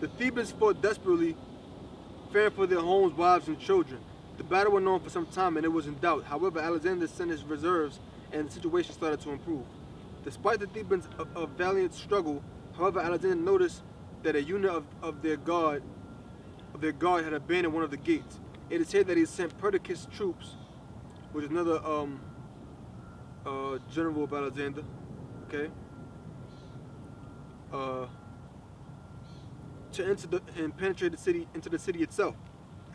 The Thebans fought desperately, fearing for their homes, wives, and children. The battle went on for some time and it was in doubt. However, Alexander sent his reserves and the situation started to improve. Despite the Thebans' valiant struggle, however, Alexander noticed that a unit of their guard had abandoned one of the gates. It is said that he sent Perdiccas' troops, which is another general of Alexander, okay, to enter and penetrate the city into the city itself.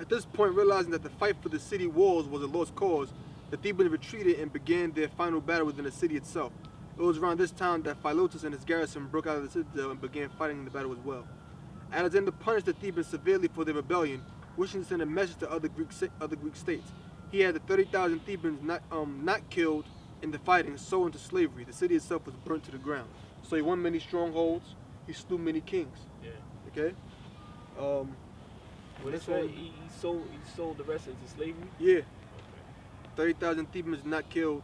At this point, realizing that the fight for the city walls was a lost cause, the Thebans retreated and began their final battle within the city itself. It was around this time that Philotas and his garrison broke out of the citadel and began fighting the battle as well. Alexander punished the Thebans severely for their rebellion, wishing to send a message to other Greek states. He had the 30,000 Thebans not killed in the fighting sold into slavery. The city itself was burnt to the ground. So he won many strongholds. He slew many kings. Yeah. Okay. What he said, he sold the rest into slavery. Yeah. 30,000 Thebans not killed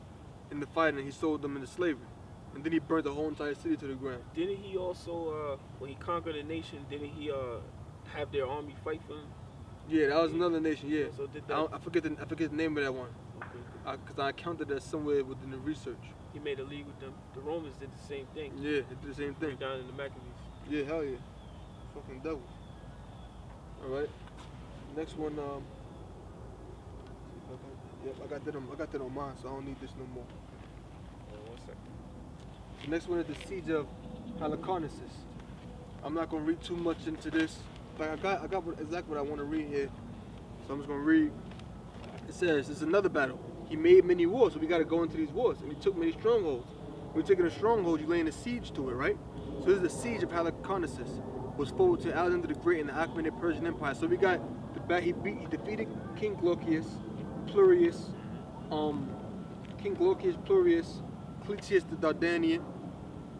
in the fighting. He sold them into slavery, and then he burnt the whole entire city to the ground. Didn't he also, when he conquered a nation, didn't he have their army fight for him? Yeah, that was another nation. Yeah. So did that? I forget the name of that one. Okay. Because I counted that somewhere within the research. He made a league with them. The Romans did the same thing. Yeah, they did the same thing. Down in the Maccabees. Yeah, hell yeah. Fucking devils. Alright. Next one, yep, I got that on mine, so I don't need this no more. 1 second. The next one is the siege of Halicarnassus. I'm not gonna read too much into this. Like I got exactly what I want to read here. So I'm just gonna read. It says it's another battle. He made many wars, so we gotta go into these wars. And he took many strongholds. When you're taking a stronghold, you laying a siege to it, right? So this is the siege of Halicarnassus. Was fought to Alexander the Great in the Achaemenid Persian Empire. So we got he defeated King Glaucus, Plurius, Clytius the Dardanian,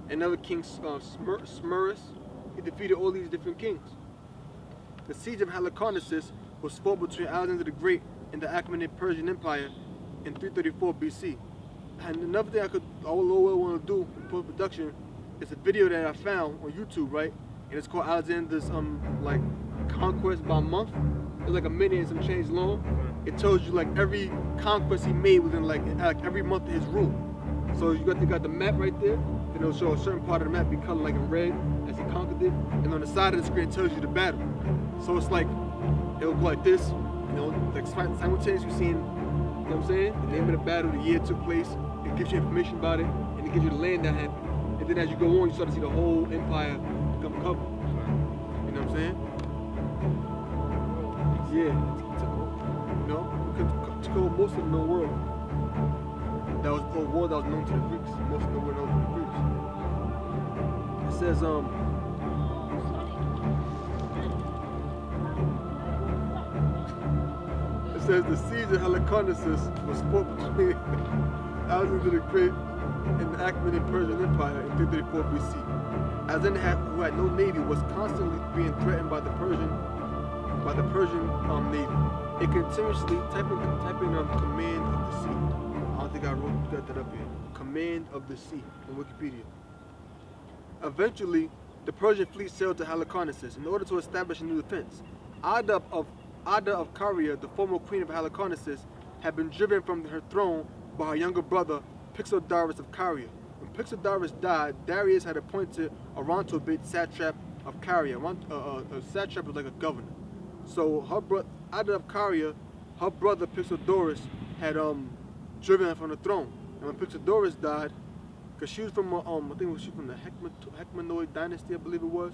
another king, Smurus. He defeated all these different kings. The siege of Halicarnassus was fought between Alexander the Great and the Achaemenid Persian Empire in 334 BC. And another thing I would want to do in post-production is a video that I found on YouTube, right? And it's called Alexander's like conquest by month. It's like a minute and some change long. It tells you like every conquest he made within like every month of his rule. So you got the map right there, and it'll show a certain part of the map be colored like in red as he conquered it, and on the side of the screen it tells you the battle. So it's like it'll go like this, you know, like simultaneously seeing, you know what I'm saying, the name of the battle, the year it took place. It gives you information about it, and it gives you the land that happened. And then as you go on, you start to see the whole empire become covered. You know what I'm saying? Yeah. You know, took over most of the known world. That was a war that was known to the Greeks. Most of the world known to the Greeks. It says, the siege of Halicarnassus was fought between Alexander the Great and the Achaemenid Persian Empire in 334 BC. Alexander, who had no navy, was constantly being threatened by the Persian navy. It continuously typing command of the sea. I don't think I got that up here. Command of the sea on Wikipedia. Eventually, the Persian fleet sailed to Halicarnassus in order to establish a new defense. Ada of Caria, the former queen of Halicarnassus, had been driven from her throne by her younger brother, Pixodarus of Caria. When Pixodarus died, Darius had appointed Arantobates satrap of Caria. A satrap was like a governor. So Ada of Caria, her brother Pixodarus had driven her from the throne. And when Pixodarus died, because she was from I think she was from the Hecmanoid dynasty, I believe it was.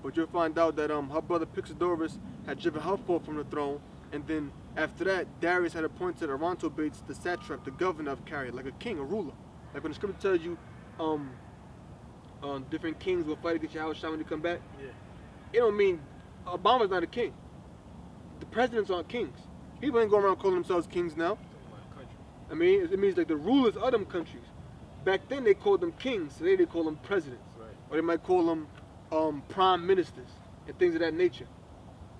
But you'll find out that her brother Pixodarus had driven her forth from the throne, and then after that, Darius had appointed Arantobates the satrap, the governor of Caria, like a king, a ruler. Like when the scripture tells you, different kings will fight against Yahushua when you come back. Yeah. It don't mean Obama's not a king. The presidents aren't kings. People ain't going around calling themselves kings now. I mean, it means like the rulers of them countries. Back then they called them kings. Today they call them presidents. Right. Or they might call them prime ministers and things of that nature.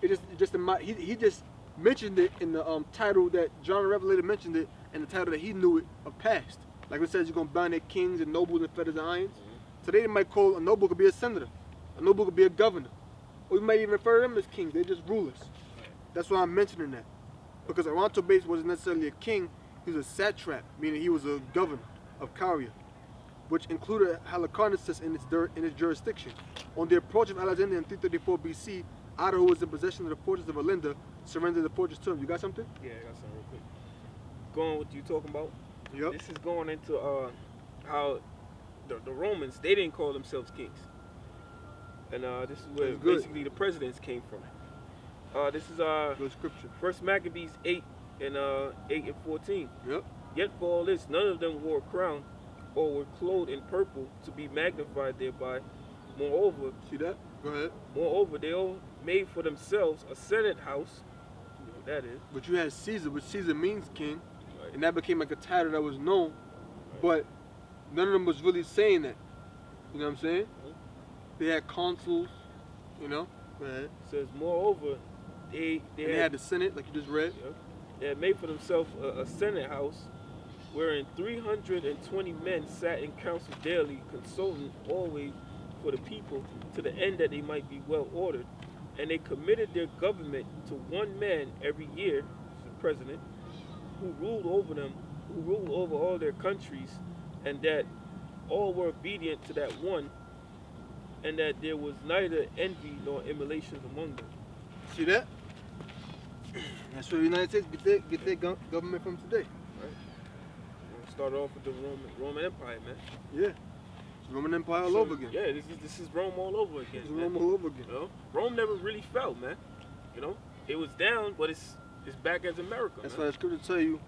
He just mentioned it in the title that John the Revelator mentioned it, and the title that he knew it of past. Like it says, you're gonna bind their kings and nobles and feathers and irons. Today they might call a noble could be a senator, a noble could be a governor. or we might even refer to them as kings. They're just rulers. That's why I'm mentioning that. Because Oronto-Base wasn't necessarily a king, he was a satrap, meaning he was a governor of Caria, which included Halicarnassus in its jurisdiction. On the approach of Alexander in 334 BC, Ada, who was in possession of the fortress of Alinda, surrendered the fortress to him. You got something? Yeah, I got something real quick. Going with you talking about. Yep. This is going into how the Romans, they didn't call themselves kings, and this is where basically the presidents came from. This is Good scripture. First Maccabees 8 and 14. Yep. Yet for all this, none of them wore a crown or were clothed in purple to be magnified thereby. Moreover, see that? Go ahead. Moreover, they all made for themselves a senate house. You know what that is. But you had Caesar, which Caesar means king, Right. and that became like a title that was known, but none of them was really saying that. You know what I'm saying? They had consuls, you know. Go ahead. It says, moreover, they had the Senate, like you just read. Yep. They had made for themselves a senate house, wherein 320 men sat in council daily, consulting always for the people, to the end that they might be well ordered. And they committed their government to one man every year, the president, who ruled over them, who ruled over all their countries, and that all were obedient to that one, and that there was neither envy nor emulations among them. See that? That's where the United States get their government from today. Right. We'll start off with the Roman Empire, man. Yeah. It's Roman Empire all over again. Yeah, this is Rome all over again. It's Rome all over again. You know? Rome never really fell, man. You know, it was down, but it's back as America. That's man. why the scripture tell you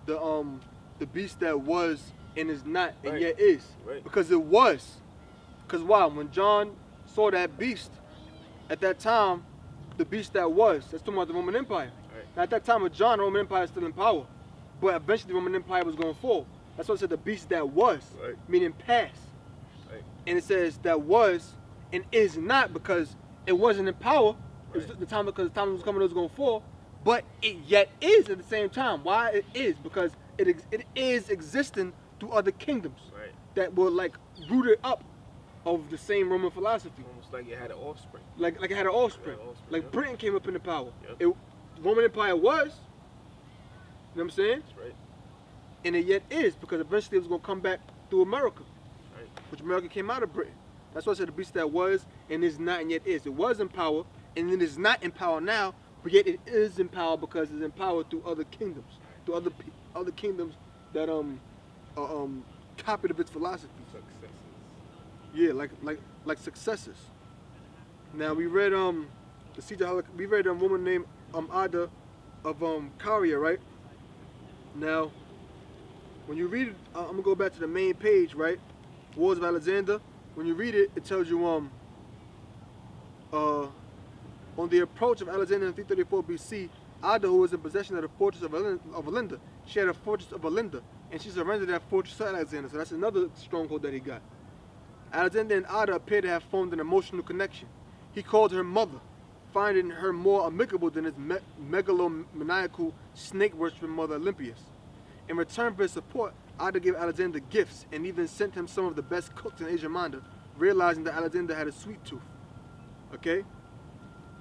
the beast that was and is not and Right. yet is. Right. Because it was. Because why? When John saw that beast, at that time, the beast that was, that's talking about the Roman Empire. Right. Now, at that time of John, the Roman Empire is still in power. But eventually the Roman Empire was going to fall. That's why it said the beast that was, Right. meaning past. Right. And it says that was and is not because it wasn't in power. It was Right. the time because the time it was coming it was going to fall. But it yet is at the same time. Why it is? Because it is existing through other kingdoms Right. that were like rooted up of the same Roman philosophy. Almost like it had an offspring. Like it had an offspring. Yeah, offspring, Like yeah. Britain came up into power. Yep. Roman Empire was. You know what I'm saying? That's right. And it yet is because eventually it was going to come back through America. Right. Which America came out of Britain. That's why I said the beast that was and is not and yet is. It was in power and it is not in power now, but yet it is in power because it's in power through other kingdoms, through other kingdoms that copied of its philosophy. Successes. Yeah, like successors. Now we read the siege of we read a woman named Ada of Caria, right? Now when you read it, I'm gonna go back to the main page, right? Wars of Alexander. When you read it, it tells you on the approach of Alexander in 334 BC, Ada, who was in possession of the fortress of Alinda, she had a fortress of Alinda, and she surrendered that fortress to Alexander. So that's another stronghold that he got. Alexander and Ada appear to have formed an emotional connection. He called her mother, finding her more amicable than his megalomaniacal snake-worshipping mother Olympias. In return for his support, Ada gave Alexander gifts and even sent him some of the best cooks in Asia Minor, realizing that Alexander had a sweet tooth. Okay?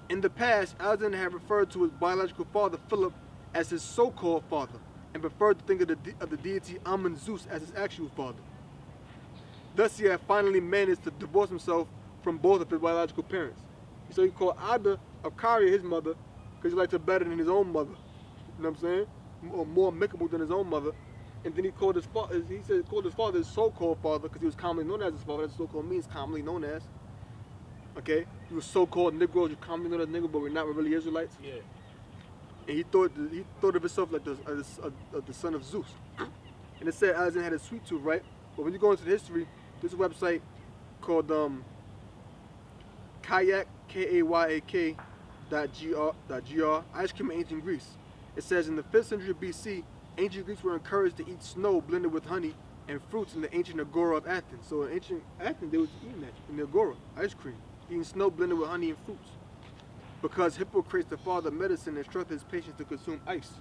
In the past, Alexander had referred to his biological father, Philip, as his so-called father, and preferred to think of the deity Amun Zeus as his actual father. Thus, he had finally managed to divorce himself from both of his biological parents. So he called Ada of Caria his mother because he liked her better than his own mother. You know what I'm saying? Or more amicable than his own mother. And then he called his father. He said called his father his so-called father because he was commonly known as his father. That's what so-called means, commonly known as. Okay, he was so-called Negroes. You're commonly known as Negro, but we're not really Israelites. Yeah. And he thought of himself like the son of Zeus. And it said Alexander had a sweet tooth, right? But when you go into the history, there's a website called Kayak .gr, ice cream in ancient Greece. It says in the 5th century BC, ancient Greeks were encouraged to eat snow blended with honey and fruits in the ancient agora of Athens. So in ancient Athens, they was eating that in the agora, ice cream, eating snow blended with honey and fruits. Because Hippocrates, the father of medicine, instructed his patients to consume ice.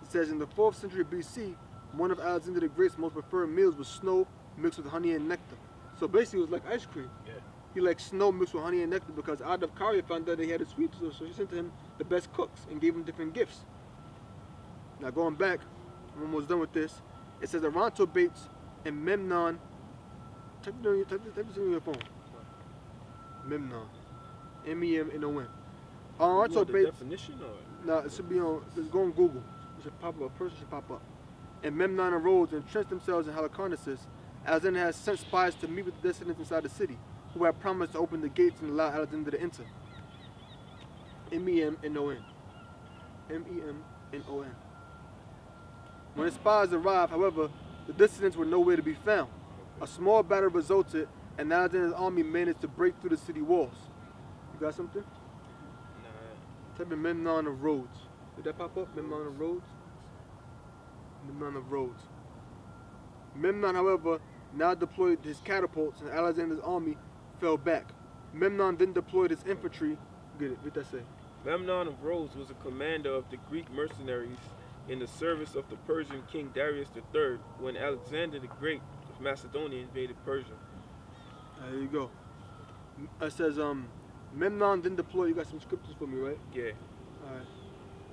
It says in the 4th century BC, one of Alexander the Great's most preferred meals was snow mixed with honey and nectar. So basically, it was like ice cream. Yeah. he liked snow mixed with honey and nectar because out of Caria found out they had a sweet tooth, so she sent to him the best cooks and gave him different gifts. Now going back, I'm almost done with this. It says Aranto Bates and Memnon. Type this in your phone. Memnon. M-E-M-N-O-N. Aranto Bates. Definition or? No, it should be on. Let's go on Google. It should pop up. A person should pop up. And Memnon arose and entrenched themselves in Halicarnassus. Alexander has sent spies to meet with the dissidents inside the city, who had promised to open the gates and allow Alexander to enter. M-E-M-N-O-N. M-E-M-N-O-N. When the spies arrived, however, the dissidents were nowhere to be found. A small battle resulted, and Alexander's army managed to break through the city walls. You got something? Nah. Type in Memnon of Rhodes. Did that pop up? Memnon of Rhodes? Memnon of Rhodes. Memnon, however, now deployed his catapults, and Alexander's army fell back. Memnon then deployed his infantry. Get it? What that say? Memnon of Rhodes was a commander of the Greek mercenaries in the service of the Persian king Darius III when Alexander the Great of Macedonia invaded Persia. There you go. It says, Memnon then deployed. You got some scriptures for me, right? Yeah. Alright.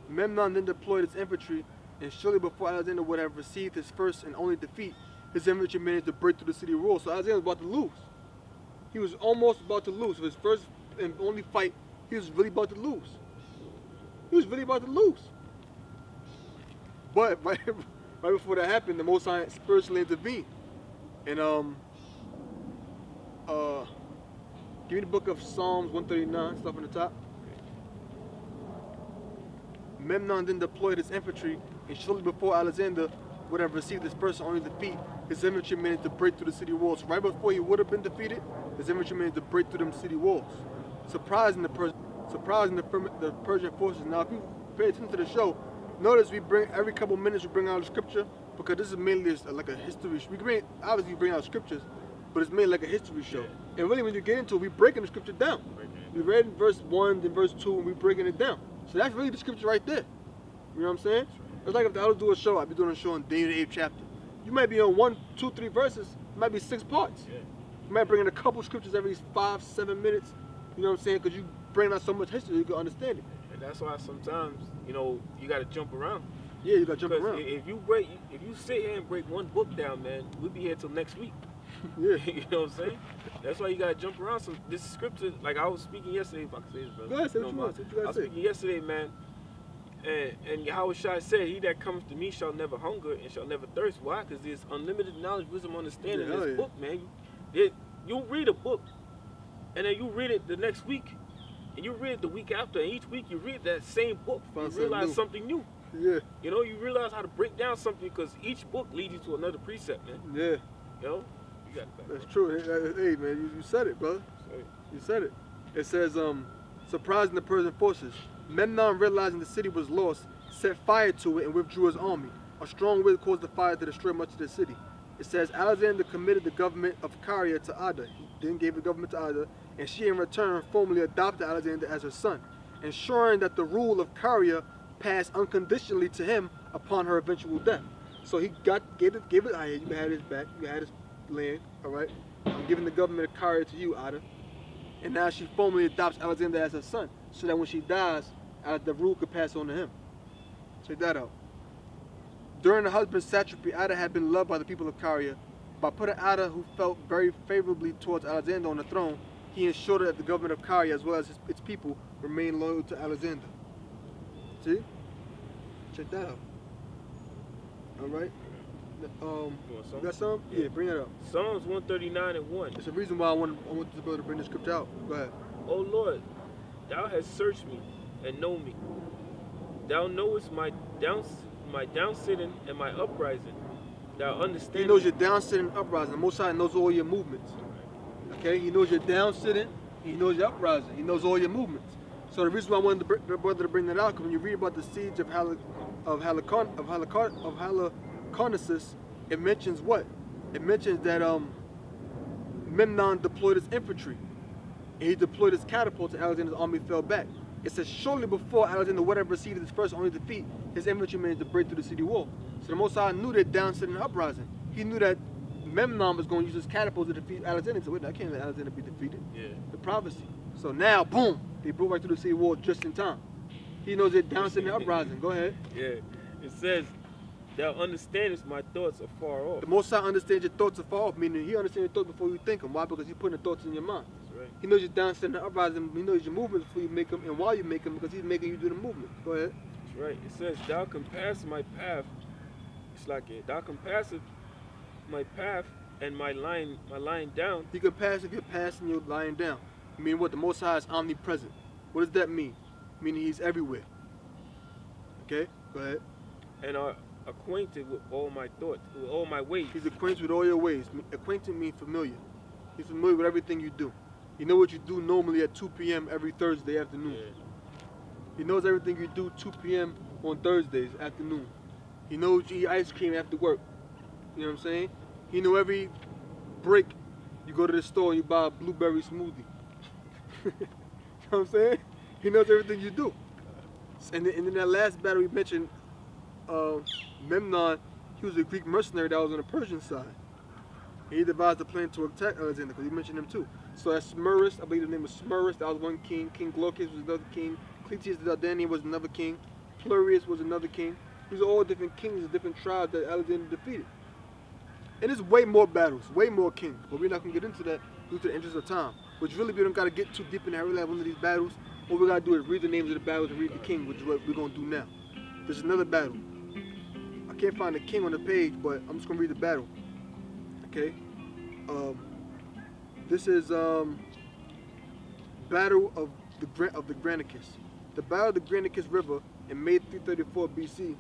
Memnon then deployed his infantry, and shortly before Alexander would have received his first and only defeat, his infantry managed to break through the city walls. So Alexander was about to lose. He was almost about to lose. His first and only fight, he was really about to lose. He was really about to lose. But right before that happened, the Most High spiritually intervened. And give me the book of Psalms 139, stuff on the top. Memnon then deployed his infantry, and shortly before Alexander would have received his first and only defeat, his infantry managed to break through the city walls. Right before he would have been defeated, his infantry managed to break through them city walls, surprising the Persian forces. Now, if you pay attention to the show, notice we bring every couple minutes we bring out a scripture, because this is mainly like a history. We obviously bring out scriptures, but it's mainly like a history show. And really, when you get into it, we're breaking the scripture down. We read verse 1, then verse 2, and we're breaking it down. So that's really the scripture right there. You know what I'm saying? It's like if I was do a show, I'd be doing a show on Daniel the 8th chapter. You might be on 1, 2, 3 verses. It might be 6 parts. Yeah. You might bring in a couple scriptures every 5, 7 minutes. You know what I'm saying? Because you bring out so much history, you can understand it. And that's why sometimes, you got to jump around. Yeah, you got to jump around. If you sit here and break one book down, man, we'll be here till next week. Yeah. You know what I'm saying? That's why you gotta jump around. So this scripture, like I was speaking yesterday, if I can say this, brother. Go ahead, say what you want. I was speaking yesterday, man, and Yahweh Shai said, "He that cometh to me shall never hunger and shall never thirst." Why? Because there's unlimited knowledge, wisdom, understanding in this book, man. You read a book, and then you read it the next week, and you read it the week after, and each week you read that same book, you realize something new. Yeah. You realize how to break down something because each book leads you to another precept, man. Yeah. You got that. That's true. Hey, man, you said it, brother. You said it. It says, surprising the Persian forces. Memnon, realizing the city was lost, set fire to it and withdrew his army. A strong wind caused the fire to destroy much of the city. It says, Alexander committed the government of Caria to Ada. He then gave the government to Ada, and she in return formally adopted Alexander as her son, ensuring that the rule of Caria passed unconditionally to him upon her eventual death. So he gave it, you had his back, you had his land, all right? I'm giving the government of Caria to you, Ada. And now she formally adopts Alexander as her son, so that when she dies, the rule could pass on to him. Check that out. During the husband's satrapy, Ada had been loved by the people of Caria. By putting Ada, who felt very favorably towards Alexander, on the throne, he ensured that the government of Caria, as well as its people, remained loyal to Alexander. See? Check that out. All right. You got some? Yeah, bring it up. Psalms 139:1. It's the reason why I want this brother to bring the scripture out. Go ahead. O Lord, thou hast searched me and known me. Thou knowest my down sitting and my uprising. Thou understandest. He knows your down sitting and uprising. The Most High knows all your movements. Okay? He knows your down sitting. He knows your uprising. He knows all your movements. So the reason why I wanted the brother to bring that out, because when you read about the siege of Halicarnassus, it mentions what? It mentions that Memnon deployed his infantry, and he deployed his catapults, and Alexander's army fell back. It says shortly before Alexander would have received his first only defeat, his infantry managed to break through the city wall. So the Most High knew that down sitting and uprising. He knew that Memnon was going to use his catapult to defeat Alexander. So wait, I can't let Alexander be defeated. Yeah. The prophecy. So now, boom, they broke right through the city wall just in time. He knows they're downsending the uprising. Go ahead. Yeah. It says, thou understandest my thoughts are far off. The Most High understands your thoughts are far off, meaning he understands your thoughts before you think them. Why? Because he's putting the thoughts in your mind. That's right. He knows you're downsending the uprising. He knows your movements before you make them and while you make them, because he's making you do the movement. Go ahead. That's right. It says, thou compassest my path. It's like it. Thou compassest my path and my lying down. He can pass if you're passing, you're lying down. I mean, what? The Most High is omnipresent. What does that mean? Meaning he's everywhere. Okay? Go ahead. And are acquainted with all my thoughts, with all my ways. He's acquainted with all your ways. Acquainted means familiar. He's familiar with everything you do. He knows what you do normally at 2 p.m. every Thursday afternoon. Yeah. He knows everything you do 2 p.m. on Thursdays afternoon. He knows you eat ice cream after work. You know what I'm saying? He knows every break you go to the store and you buy a blueberry smoothie. You know what I'm saying? He knows everything you do. And in that last battle we mentioned, Memnon, he was a Greek mercenary that was on the Persian side. And he devised a plan to attack Alexander, because he mentioned him too. So that's Smurus, I believe the name was Smurus, that was one king. King Glaucus was another king. Cletus the Dardanian was another king. Plurius was another king. These are all different kings of different tribes that Alexander defeated. And there's way more battles, way more kings. But we're not going to get into that due to the interest of time. Which really, we don't got to get too deep in every one of these battles. All we got to do is read the names of the battles and read the king, which is what we're going to do now. There's another battle. I can't find the king on the page, but I'm just going to read the battle. Okay? This is Battle of the Granicus. The Battle of the Granicus River in May 334 BC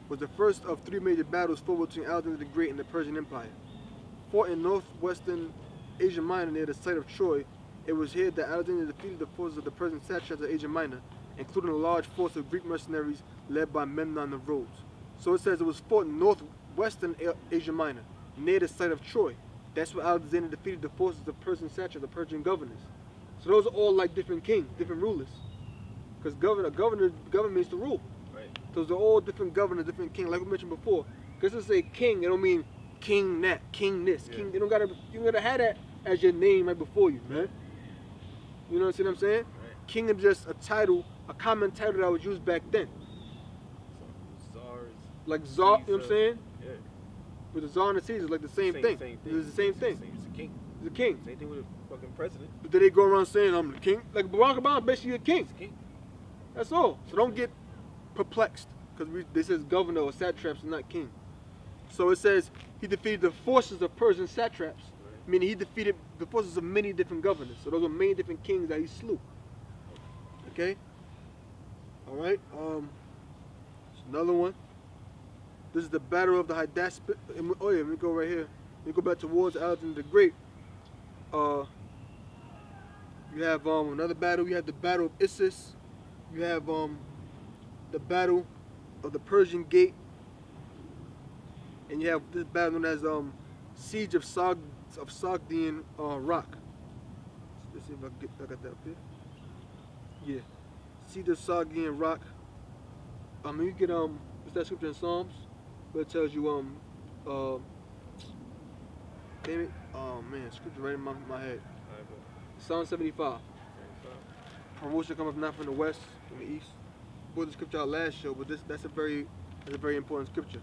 was the first of 3 major battles fought between Alexander the Great and the Persian Empire. Fought in northwestern Asia Minor near the site of Troy, it was here that Alexander defeated the forces of the Persian satraps of Asia Minor, including a large force of Greek mercenaries led by Memnon of Rhodes. So it says it was fought in northwestern Asia Minor, near the site of Troy. That's where Alexander defeated the forces of Persian satraps, the Persian governors. So those are all like different kings, different rulers. Because government means to rule. Right. Those are all different governors, different kings. Like we mentioned before, because to say king, it don't mean king that, king this, Yeah. king. You gotta have that as your name right before you, man. You know what I'm saying? Right. King is just a title, a common title that was used back then. So, czars. Like Czar, you know what I'm Caesar. saying? Yeah. With the Czar and the Caesar, like the same thing. It's the same thing. It's a king. He's a king. Same thing with a fucking president. But then they go around saying, I'm the king. Like Barack Obama, basically a king. He's a king. That's all. So don't get perplexed, because this is governor or satraps and not king. So it says he defeated the forces of Persian satraps, meaning he defeated the forces of many different governors. So those are many different kings that he slew. Okay? All right. There's another one. This is the Battle of the Hydaspes. Oh yeah, let me go right here. Let me go back towards Alexander the Great. You have another battle. You have the Battle of Issus. You have the Battle of the Persian Gate. And you have this battle known as Siege of Sogdian Rock. Let's see if I got that up here. Yeah. Siege of Sogdian Rock. You get what's that scripture in Psalms? Where it tells you damn it. Oh man, scripture right in my head. Psalm 75. Promotion cometh not from the west, from the east. We brought the scripture out last show, but that's a very important scripture.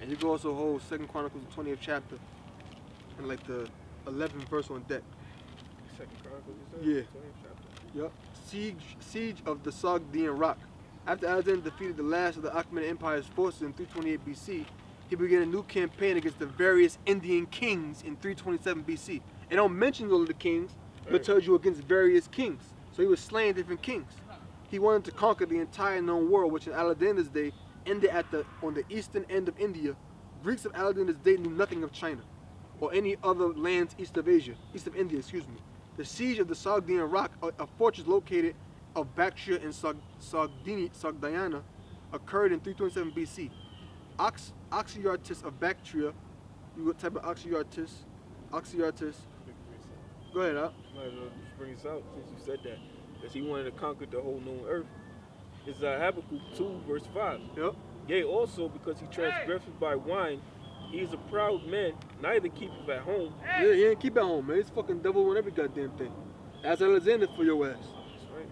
And you can also hold 2 Chronicles, the 20th chapter, and like the 11th verse on deck. 2 Chronicles, you said? Yeah. Yep. Siege of the Sogdian Rock. After Alexander defeated the last of the Achaemenid Empire's forces in 328 BC, he began a new campaign against the various Indian kings in 327 BC. It don't mention all of the kings, but it tells you against various kings. So he was slaying different kings. He wanted to conquer the entire known world, which in Alexander's day ended on the eastern end of India. Greeks of Alexander's day knew nothing of China or any other lands east of India, excuse me. The siege of the Sogdian Rock, a fortress located of Bactria and Sogdiana, occurred in 327 BC. Oxyarchus of Bactria, what type of Oxyarchus? Go ahead, huh? Might as well just bring this out since you said that. Because he wanted to conquer the whole known earth. It's Habakkuk 2 verse 5. Yep. Yea, also because he transgressed by wine, He's a proud man, neither keepeth at home. Yeah, he ain't keep at home, man. He's fucking devil on every goddamn thing. Ask Alexander for your ass. That's right.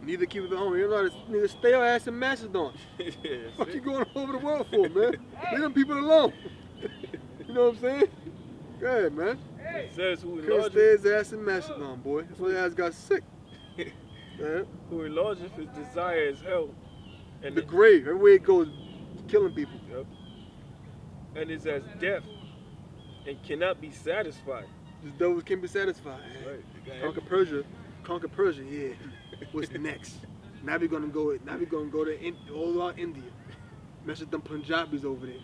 Neither keep it at home. You know how to nigga stay your ass in Macedon. Yeah, What you going all over the world for, man? Leave them people alone. You know what I'm saying? Go ahead, man. It says who Couldn't stay enlargeth, his ass in Macedon, boy. That's why his ass got sick. Yeah. who enlargeth his desire is hell, and The grave, everywhere he goes, killing people. Yep. And is as death, and cannot be satisfied. These devils can't be satisfied. Right. Conquer Persia, yeah. What's next? Now we're gonna go to all out India. Mess with them Punjabis over there.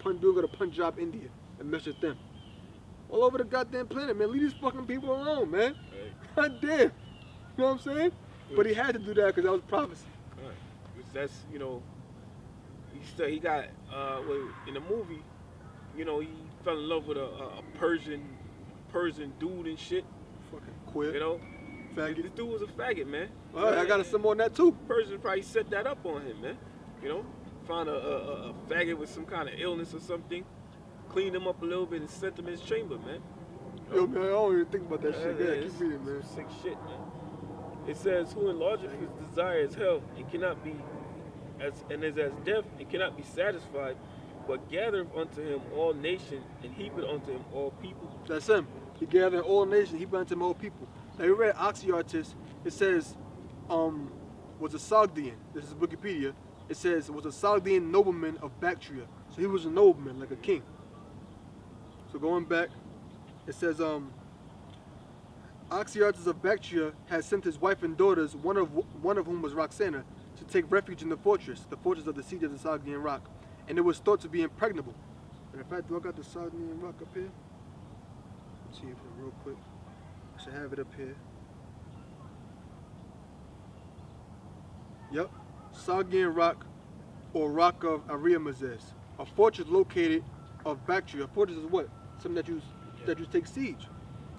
We're gonna go to Punjab, India, and mess with them. All over the goddamn planet, man. Leave these fucking people alone, man. Right. God damn. You know what I'm saying? But he had to do that because that was prophecy. Right. That's, you know, he said he got in the movie, you know, he fell in love with a Persian dude and shit. Fucking queer. You know, Faggot. this dude was a faggot, man. All right, I got some more on that too. Persian probably set that up on him, man. You know, found a faggot with some kind of illness or something, cleaned him up a little bit and sent him in his chamber, man. Yo, man, I don't even think about that shit. Yeah, it's keep reading, man. some sick shit, man. It says, who enlargeth his desire is hell, and cannot be and is as death, and cannot be satisfied, but gathereth unto him all nations, and heapeth unto him all people. That's him. He gathered all nations. He brought to all people. Now, you read Oxyarchus. It says, was a Sogdian. This is Wikipedia. It says, was a Sogdian nobleman of Bactria. So he was a nobleman, like a king. So going back, it says, Oxyarchus of Bactria had sent his wife and daughters, one of whom was Roxana, to take refuge in the fortress of the siege of the Sogdian rock, and it was thought to be impregnable. And if I do I got the Sogdian rock up here? Let's see if real quick. I should have it up here. Yep, Sogdian rock, or rock of Ariamazes, a fortress located of Bactria. A fortress is what? Something that you take siege.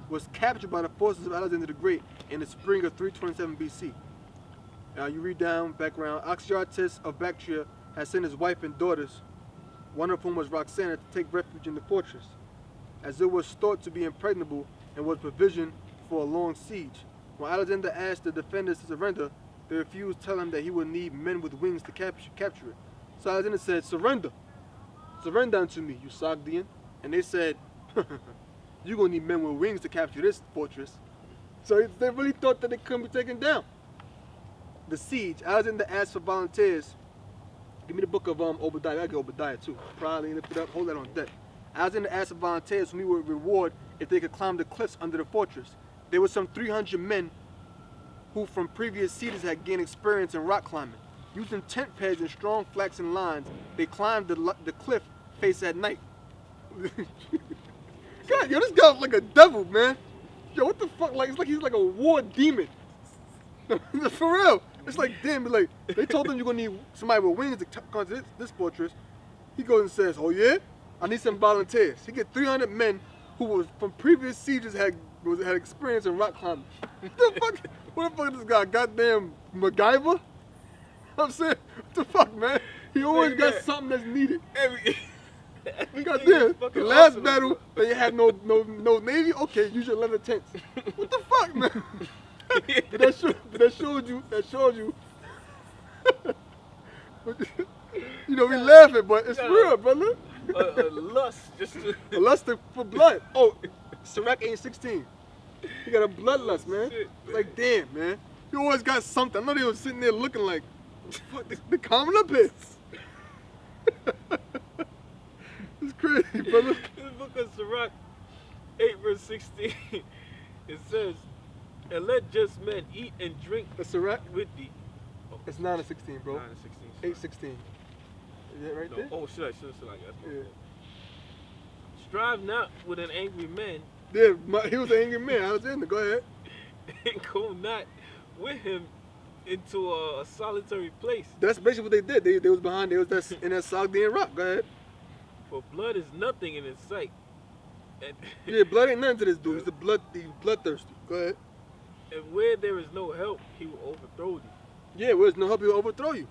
Was captured by the forces of Alexander the Great in the spring of 327 BC. You read down, background. Oxyarchus of Bactria had sent his wife and daughters, one of whom was Roxana, to take refuge in the fortress, as it was thought to be impregnable and was provisioned for a long siege. When Alexander asked the defenders to surrender, they refused, telling him that he would need men with wings to capture it. So Alexander said, surrender unto me, you Sogdian. And they said, you're going to need men with wings to capture this fortress. So they really thought that they couldn't be taken down. The siege, Alexander asked for volunteers. Give me the book of Obadiah. I got Obadiah too. Probably lift it up, hold that on deck. Alexander asked for volunteers whom he would reward if they could climb the cliffs under the fortress. There were some 300 men who from previous sieges had gained experience in rock climbing. Using tent pegs and strong flaxen lines, they climbed the cliff face at night. God, yo, this guy's like a devil, man. Yo, what the fuck? Like, it's like he's like a war demon. For real. It's like, damn, like, they told him you're gonna need somebody with wings to come to this fortress. He goes and says, oh yeah? I need some volunteers. He get 300 men who was from previous sieges had experience in rock climbing. What the fuck is this guy? Goddamn MacGyver? I'm saying, what the fuck, man? He always got something that's needed. Goddamn. The last battle, they had no navy. Okay, use your leather tents. What the fuck, man? that showed you. You know, we laughing, but it's real, brother. A lust, a lust for blood. Oh, Sirach ain't 16. He got a bloodlust, man. Shit, It's like, damn, man. You always got something. I know they was sitting there looking like, fuck, they coming up here. It's crazy, brother. This book of Sirach 8 verse 16, it says, and let just men eat and drink That's Sirach? with thee. Oh, It's 9 and 16, bro. 9 and 16. 8:16. Is that right No, there? oh, should I? Yeah. Strive not with an angry man, Yeah, he was an angry man. I was in there. Go ahead. and go not with him into a solitary place. That's basically what they did. They was behind. They was in that Sogdian rock. Go ahead. For blood is nothing in his sight. And, Yeah, blood ain't nothing to this dude. He's bloodthirsty. Go ahead. and where there is no help, he will overthrow thee. Yeah, where there's no help, he'll overthrow you.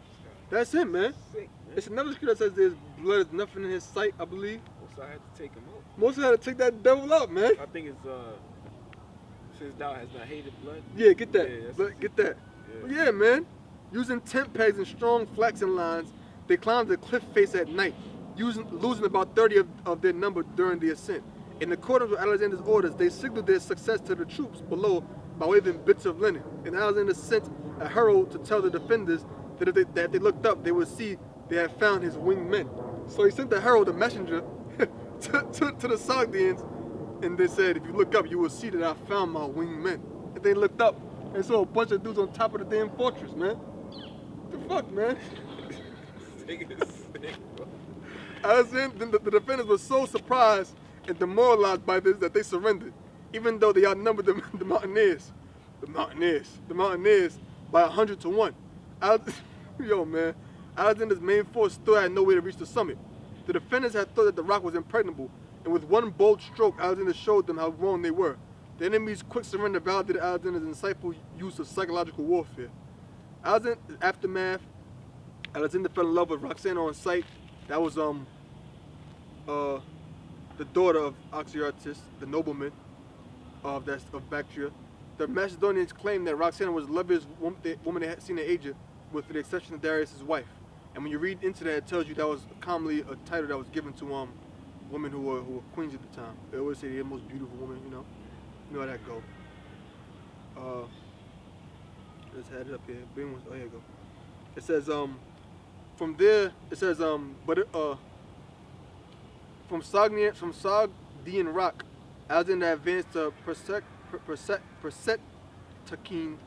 That's him, man. Sick, man. It's another scripture that says there's blood is nothing in his sight, I believe. Or Mosai had to take him out. Moses had to take that devil out, man. I think it's since thou has not hated blood. Yeah, get that. Yeah, Get that. Yeah. Yeah, man. Using tent pegs and strong flaxen lines, they climbed the cliff face at night, losing about 30 of their number during the ascent. In accordance with Alexander's orders, they signaled their success to the troops below by waving bits of linen. And Alexander sent a herald to tell the defenders that if they looked up, they would see they had found his winged men. So he sent the herald, a messenger, to the Sogdians, and they said, if you look up, you will see that I found my winged men. And they looked up and saw a bunch of dudes on top of the damn fortress, man. What the fuck, man? The defenders were so surprised and demoralized by this that they surrendered, even though they outnumbered the Mountaineers. The Mountaineers by 100 to 1. Yo, man. Alexander's main force still had no way to reach the summit. The defenders had thought that the rock was impregnable, and with one bold stroke, Alexander showed them how wrong they were. The enemy's quick surrender validated Alexander's insightful use of psychological warfare. Alexander's aftermath, Alexander fell in love with Roxana on sight. That was the daughter of Oxyartes, the nobleman of Bactria. The Macedonians claimed that Roxana was the loveliest woman they had seen in Asia, with the exception of Darius' wife. And when you read into that, it tells you that was commonly a title that was given to women who were queens at the time. They always say they're the most beautiful woman, you know. You know how that go. Let's head it up here. Oh, here you go. It says from there. It says from Sogdian Rock, Alexander advanced to Persetakine,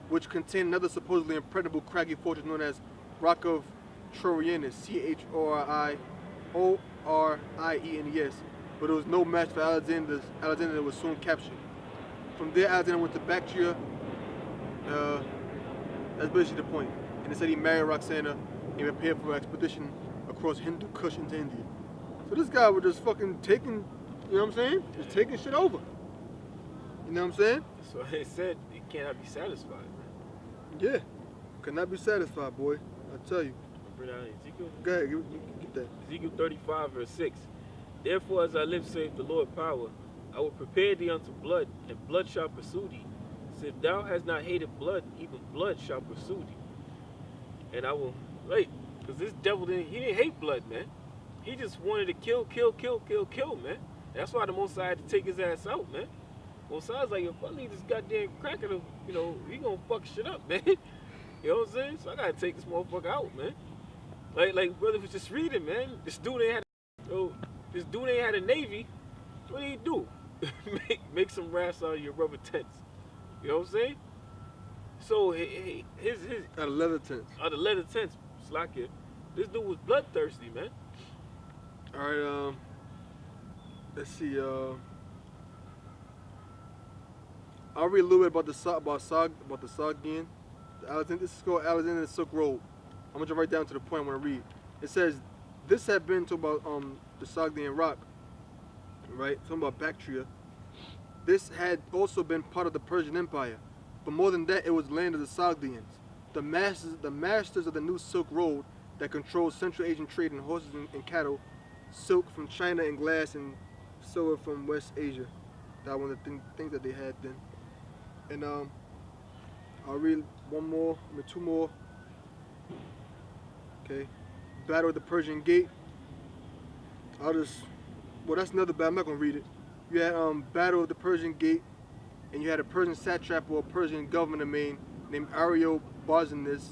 which contained another supposedly impregnable craggy fortress known as Rock of Troianus, Chorienes, but it was no match for Alexander that was soon captured. From there, Alexander went to Bactria. That's basically the point. And they said he married Roxana and prepared for an expedition across Hindu Kush into India. So this guy was just fucking taking, you know what I'm saying? Just taking shit over. You know what I'm saying? So they said he cannot be satisfied, man. Yeah. Cannot be satisfied, boy. I tell you. Bring out Ezekiel. Go ahead, get that. Ezekiel 35, verse 6. Therefore, as I live, saith the Lord power, I will prepare thee unto blood, and blood shall pursue thee. So if thou hast not hated blood, even blood shall pursue thee. And I will, right, because this devil didn't hate blood, man. He just wanted to kill, man. That's why the Mosai had to take his ass out, man. Mosai's like, if I leave this goddamn cracker, you know, he gonna fuck shit up, man. You know what I'm saying? So I gotta take this motherfucker out, man. Like brother was just reading, man. This dude ain't had a navy. What did he do? make some rafts out of your rubber tents. You know what I'm saying? So his out of leather tents. Out of leather tents, Slakia. This dude was bloodthirsty, man. All right, let's see. I'll read a little bit about the Sogdian. This is called Alexander's Silk Road. I'm gonna jump right down to the point I want to read. It says this had been talking about the Sogdian Rock, right? Talking about Bactria. This had also been part of the Persian Empire, but more than that, it was land of the Sogdians, the masters of the new Silk Road that controlled Central Asian trade in horses and cattle, silk from China and glass and silver from West Asia. That one of the things that they had then. And I'll read two more. Okay, Battle of the Persian Gate. That's another battle. I'm not gonna read it. You had Battle of the Persian Gate, and you had a Persian satrap or a Persian governor named Ariobarzanes,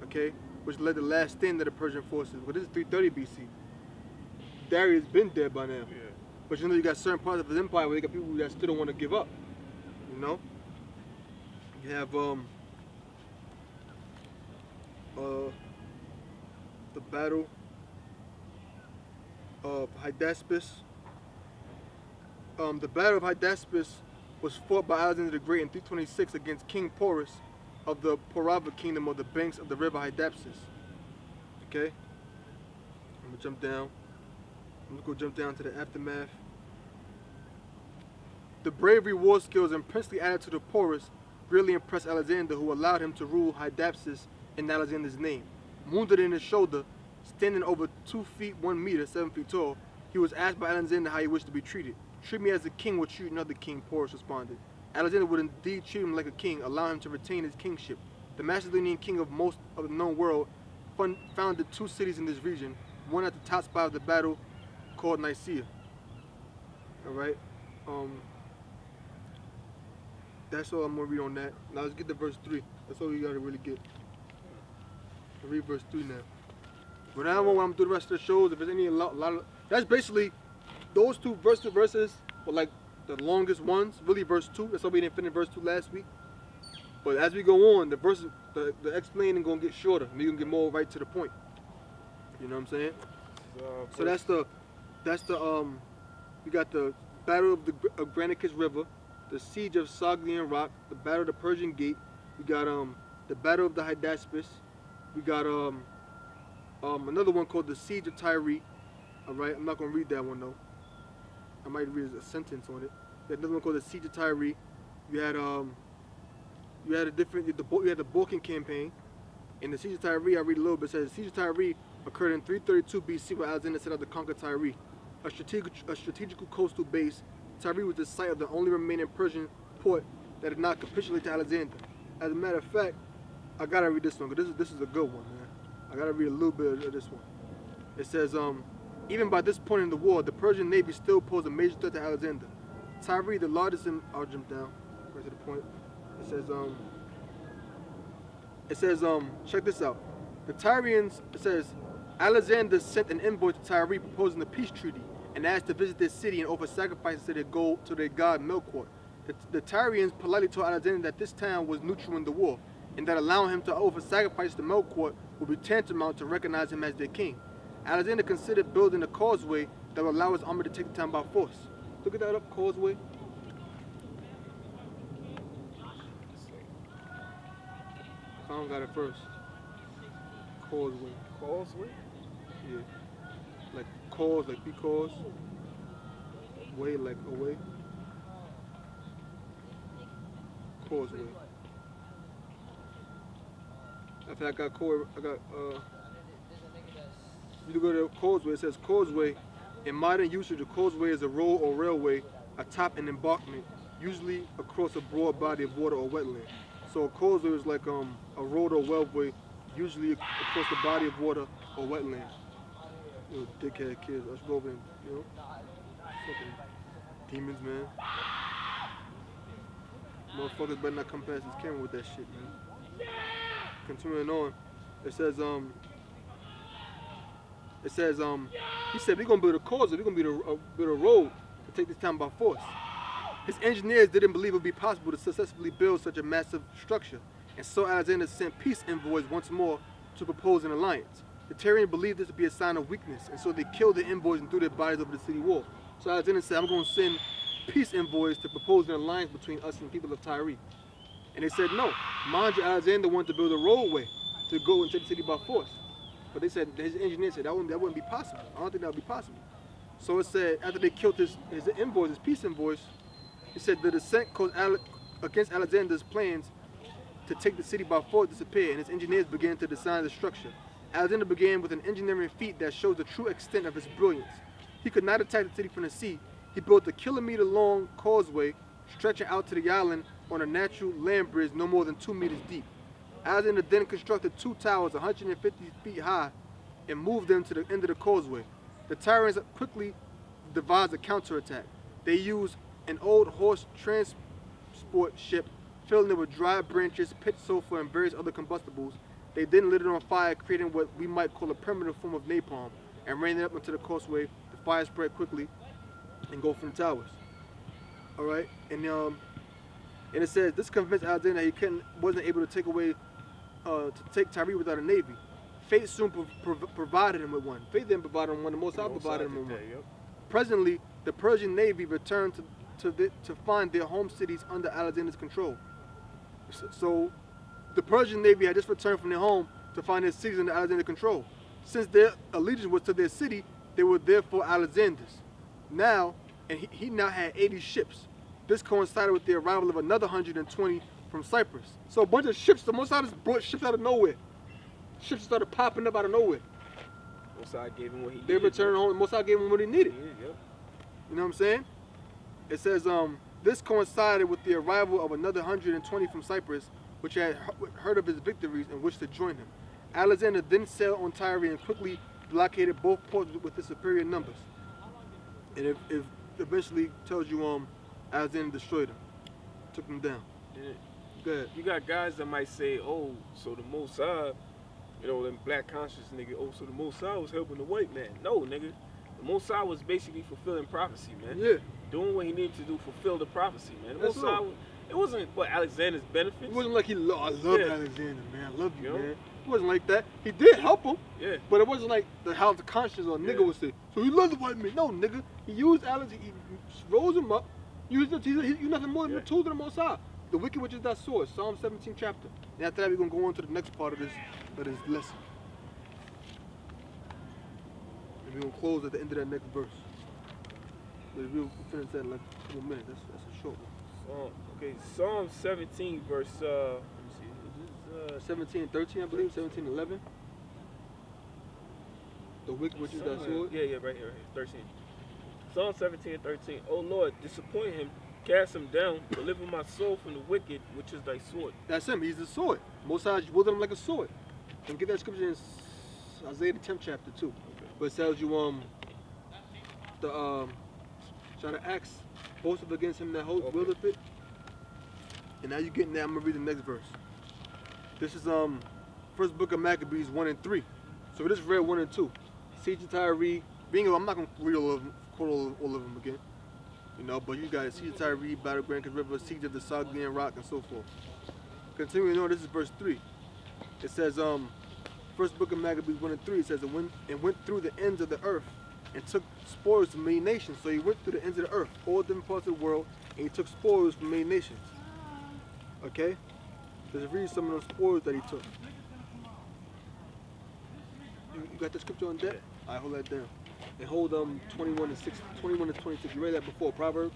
okay, which led the last stand of the Persian forces. But this is 330 BC. Darius been dead by now. Yeah. But you know you got certain parts of his empire where they got people that still don't want to give up. You know? You have the Battle of Hydaspes. The Battle of Hydaspes was fought by Alexander the Great in 326 against King Porus of the Porava kingdom of the banks of the river Hydaspes. Okay? I'm gonna jump down. I'm gonna go jump down to the aftermath. The bravery, war skills, and princely attitude of Porus really impressed Alexander, who allowed him to rule Hydaspes in Alexander's name. Wounded in his shoulder, standing over 2 feet 1 meter, 7 feet tall, He was asked by Alexander how he wished to be treated. Treat me as a king would treat another king, Porus responded. Alexander would indeed treat him like a king, allow him to retain his kingship. The Macedonian king of most of the known world founded 2 cities in this region, one at the top spot of the battle called Nicaea. Alright? That's all I'm going to read on that. Now let's get to verse 3. That's all you got to really get. I'll read verse 3 now. But now when I'm through the rest of the shows, if there's any lot of, that's basically those 2 verses were like the longest ones. Really verse 2. That's why we didn't finish verse 2 last week. But as we go on, the verses, the explaining gonna get shorter. And we're gonna get more right to the point. You know what I'm saying? So that's the we got the battle of Granicus River, the siege of Sogdian Rock, the battle of the Persian Gate. We got the battle of the Hydaspes. We got another one called the siege of Tyre. All right, I'm not gonna read that one though. I might read a sentence on it. We had another one called the siege of Tyre. You had the Balkan campaign. In the siege of Tyre, I read a little bit. It says the siege of Tyre occurred in 332 BC, when Alexander set out to conquer Tyre, a strategical coastal base. Tyre was the site of the only remaining Persian port that did not capitulate to Alexander. As a matter of fact, I gotta read this one because this is a good one, man. I gotta read a little bit of this one. It says, even by this point in the war, the Persian navy still posed a major threat to Alexander. Tyre, the largest in, I'll jump down right to the point. It says, check this out. The Tyrians, it says, Alexander sent an envoy to Tyre proposing a peace treaty and asked to visit their city and offer sacrifices to their god Melkor. The Tyrians politely told Alexander that this town was neutral in the war, and that allowing him to offer sacrifices to Melkor would be tantamount to recognize him as their king. Alexander considered building a causeway that would allow his army to take the town by force. Look at that up, causeway. I don't got it first. Causeway. Causeway? Yeah. Like cause, like because. Way, like away. Causeway. After I got you go to causeway, it says causeway. In modern usage, a causeway is a road or railway atop an embankment, usually across a broad body of water or wetland. So a causeway is like a road or railway, usually across the body of water or wetland. You know, dickhead kids, let's go over and, you know, fucking demons, man. Motherfuckers better not come past this camera with that shit, man. Continuing on, it says, he said, we're gonna build a causeway, we're gonna build a road to take this town by force. His engineers didn't believe it would be possible to successfully build such a massive structure, and so Alexander sent peace envoys once more to propose an alliance. The Tyrians believed this to be a sign of weakness, and so they killed the envoys and threw their bodies over the city wall. So Alexander said, I'm going to send peace envoys to propose an alliance between us and the people of Tyre. And they said no. Mind you, Alexander wanted to build a roadway to go and take the city by force. But they said, his engineer said that wouldn't be possible. I don't think that would be possible. So it said, after they killed his envoys, his peace envoys, he said the descent caused against Alexander's plans to take the city by force disappeared, and his engineers began to design the structure. Alexander began with an engineering feat that shows the true extent of his brilliance. He could not attack the city from the sea. He built a kilometer-long causeway stretching out to the island on a natural land bridge no more than 2 meters deep. Alexander then constructed 2 towers 150 feet high and moved them to the end of the causeway. The Tyrians quickly devised a counterattack. They used an old horse transport ship, filling it with dry branches, pitch, sulfur, and various other combustibles. They then lit it on fire, creating what we might call a primitive form of napalm, and ran it up into the causeway. The fire spread quickly and go from the towers. All right, and it says this convinced Alexander that he wasn't able to take Tyre without a navy. Fate soon provided him with one. Fate didn't provide him one. The Most High provided him with one. Yep. Presently, the Persian navy returned to find their home cities under Alexander's control. So the Persian navy had just returned from their home to find their cities under Alexander's control. Since their allegiance was to their city, they were therefore Alexander's. Now, and he now had 80 ships. This coincided with the arrival of another 120 from Cyprus. So a bunch of ships, the Most High just brought ships out of nowhere. Ships started popping up out of nowhere. Mosai gave him what he They needed. returned home. Mosai gave him what he needed. Yep. You know what I'm saying? It says, this coincided with the arrival of another 120 from Cyprus, which had heard of his victories and wished to join him. Alexander then sailed on Tyre and quickly blockaded both ports with his superior numbers. And it eventually tells you, Alexander destroyed them, took them down. Yeah. Go ahead. You got guys that might say, oh, so the Mosai, you know, them black conscious nigga, oh, so the Mosai was helping the white man. No, nigga. The Mosai was basically fulfilling prophecy, man. Yeah. Doing what he needed to do, fulfill the prophecy, man. The That's Mosai, all. it wasn't for Alexander's benefits. It wasn't like I love Yeah. Alexander, man. I love you, You know? man. It wasn't like that. He did help him, Yeah. but it wasn't like how the conscience or nigga Yeah. would say. So he loved the white man. No, nigga. He used Alex. He rose him up. Used it. He's nothing more than Yeah. the tools of the Most High. The wicked which is that sword. Psalm 17 chapter. And after that, we're gonna go on to the next part of this lesson. And we're gonna close at the end of that next verse. But we'll finish that in like a couple minutes. That's a short one. Okay, Psalm 17, verse, let me see. Is this 17 and 13, I believe. 17 and 11. The wicked which is that sword. Yeah, right here, 13. Psalm 17 and 13. Oh Lord, disappoint him, cast him down, deliver my soul from the wicked, which is thy sword. That's him. He's the sword. Most High wielded him like a sword. And get that scripture in Isaiah the 10th chapter too. But it tells you try to axe boasteth against him that wieldeth it. And now you're getting there. I'm gonna read the next verse. This is first book of Maccabees 1 and 3. So we just read 1 and 2. Siege of Tyre. I'm not gonna read all of them, quote all of them again. You know, but you got it. Siege of Tyre, Battleground River, Siege of the Sogdian Rock, and so forth. Continuing on, this is verse 3. It says, first book of Maccabees 1 and 3, it says, and went through the ends of the earth and took spoils from many nations. So he went through the ends of the earth, all different parts of the world, and he took spoils from many nations. Okay? Let's read some of those spoils that he took. You got the scripture on deck? All right, hold that down. And hold 21 and 26. You read that before, Proverbs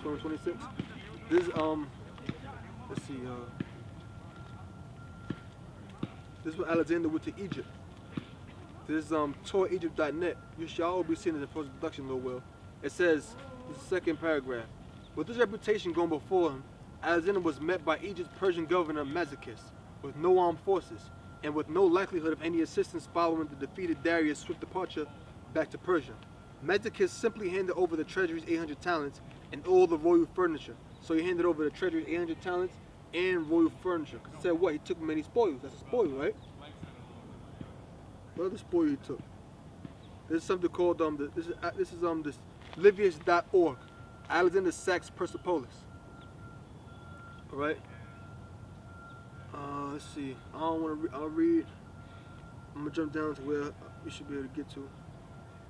21 and 26. This let's see, this is when Alexander went to Egypt. This is touregypt.net. You should all be seeing it in post-production real well. It says, the second paragraph, with this reputation going before him, Alexander was met by Egypt's Persian governor Mazacus with no armed forces and with no likelihood of any assistance following the defeated Darius' swift departure back to Persia. Mazacus simply handed over the treasury's 800 talents and all the royal furniture. So he handed over the treasury's 800 talents and royal furniture. Because he said what? He took many spoils. That's a spoil, right? What other spoil he took? This is something called this Livius.org. Alexander sacks Persepolis. All right. Let's see. I don't want to. I'll read. I'm gonna jump down to where we should be able to get to.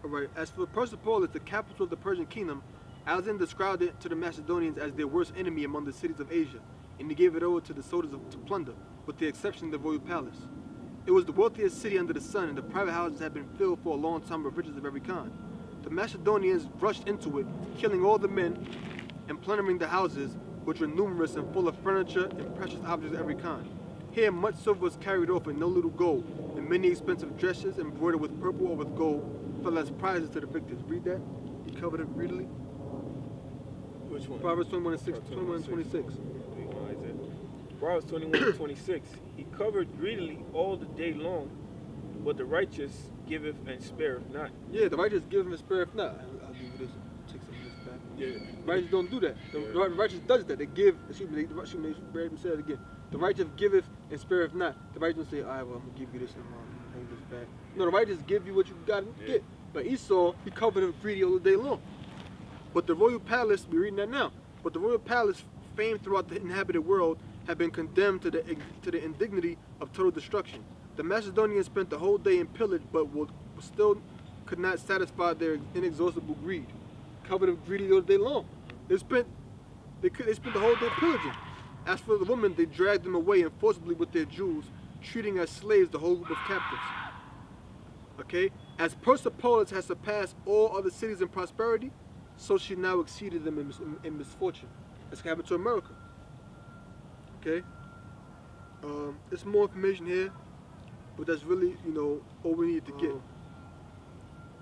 All right. As for Persepolis, the capital of the Persian kingdom, Alexander described it to the Macedonians as their worst enemy among the cities of Asia, and he gave it over to the soldiers to plunder, with the exception of the royal palace. It was the wealthiest city under the sun, and the private houses had been filled for a long time with riches of every kind. The Macedonians rushed into it, killing all the men and plundering the houses, which were numerous and full of furniture and precious objects of every kind. Here much silver was carried off and no little gold, and many expensive dresses embroidered with purple or with gold fell as prizes to the victors. Read that. He covered it greedily. Which one? Proverbs 21 and 21 and 26. Proverbs 21 and 26. He covered greedily all the day long, but the righteous giveth and spareth not. Yeah, the righteous give him and spareth not. I'll give you this. Take some of this back. Yeah. The righteous don't do that. The righteous does that. They give. Excuse me. They say it again. The righteous giveth and spareth not. The righteous say, all right, well, I'm gonna give you this and hold this back. No, the righteous give you what you got to get. But Esau, he covered him greedy all the day long. But the royal palace, we're reading that now. But the royal palace, famed throughout the inhabited world, had been condemned to the indignity of total destruction. The Macedonians spent the whole day in pillage, but still could not satisfy their inexhaustible greed. Covered them greedy all day long. They spent the whole day pillaging. As for the women, they dragged them away and forcibly with their jewels, treating as slaves the whole group of captives. Okay? As Persepolis has surpassed all other cities in prosperity, so she now exceeded them in misfortune. That's what happened to America. Okay? There's more information here, but that's really, all we need to get.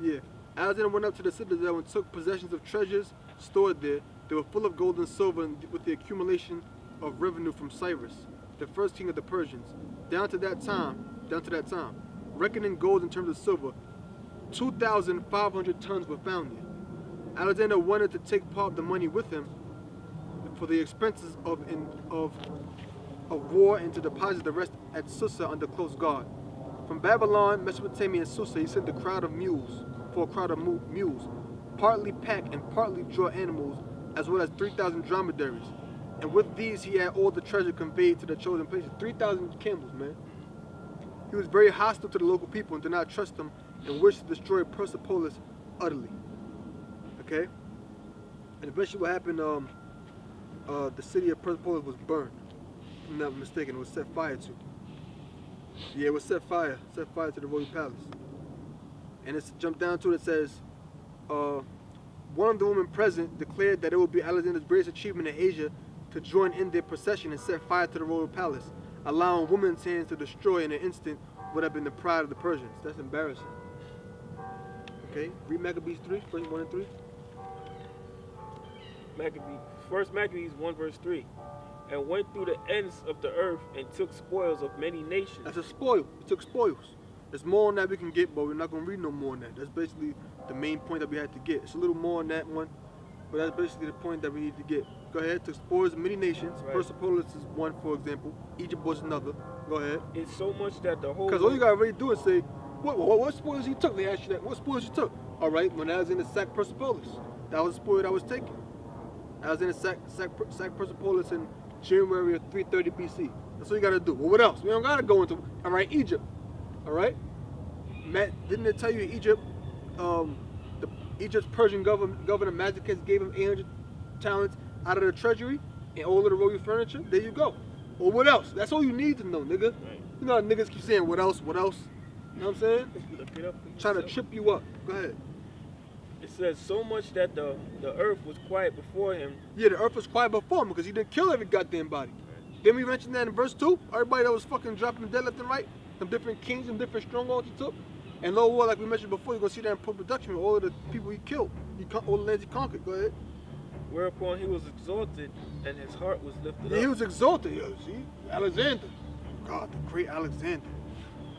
Yeah. Alexander went up to the citadel and took possession of treasures stored there. They were full of gold and silver with the accumulation of revenue from Cyrus, the first king of the Persians. Down to that time, reckoning gold in terms of silver, 2,500 tons were found there. Alexander wanted to take part of the money with him for the expenses of war and to deposit the rest at Susa under close guard. From Babylon, Mesopotamia, and Susa, he sent a crowd of mules, partly pack and partly draw animals, as well as 3,000 dromedaries. And with these, he had all the treasure conveyed to the chosen places. 3,000 camels, man. He was very hostile to the local people and did not trust them and wished to destroy Persepolis utterly. Okay? And eventually what happened, the city of Persepolis was burned. If I'm not mistaken, it was set fire to. Yeah, it was set fire to the royal palace. And it's jumped down to it, it says, one of the women present declared that it would be Alexander's greatest achievement in Asia to join in their procession and set fire to the royal palace, allowing women's hands to destroy in an instant what had been the pride of the Persians. That's embarrassing. Okay, read Maccabees 3, verse 1 and 3. First Maccabees 1 verse 3. And went through the ends of the earth and took spoils of many nations. That's a spoil. We took spoils. There's more on that we can get, but we're not going to read no more on that. That's basically the main point that we had to get. It's a little more on that one, but that's basically the point that we need to get. Go ahead. Took spoils of many nations. Right. Persepolis is one, for example. Egypt was another. Go ahead. It's so much that the whole... Because all you got to really do is say, what spoils he took? They asked you that. What spoils you took? All right, when Alexander sacked Persepolis, that was the spoil that was taken. Alexander sacked Persepolis in January of 330 BC. That's all you got to do. Well, what else? We don't got to go into, all right, Egypt. All right? Matt, didn't it tell you Egypt, Egypt's Persian governor Mazdakis gave him 800 talents out of the treasury and all of the royal furniture? There you go. Well, what else? That's all you need to know, nigga. Right. You know how niggas keep saying, what else, what else? You know what I'm saying? Look it up Trying to trip you up. Go ahead. It says so much that the earth was quiet before him. Yeah, the earth was quiet before him because he didn't kill every goddamn body. Right. Didn't we mention that in verse 2? Everybody that was fucking dropping dead left and right, some different kings and different strongholds he took. And low war, like we mentioned before, you're going to see that in production with all of the people he killed, all the lands he conquered. Go ahead. Whereupon he was exalted and his heart was lifted up. He was exalted. Yo, see? Alexander. God, the great Alexander.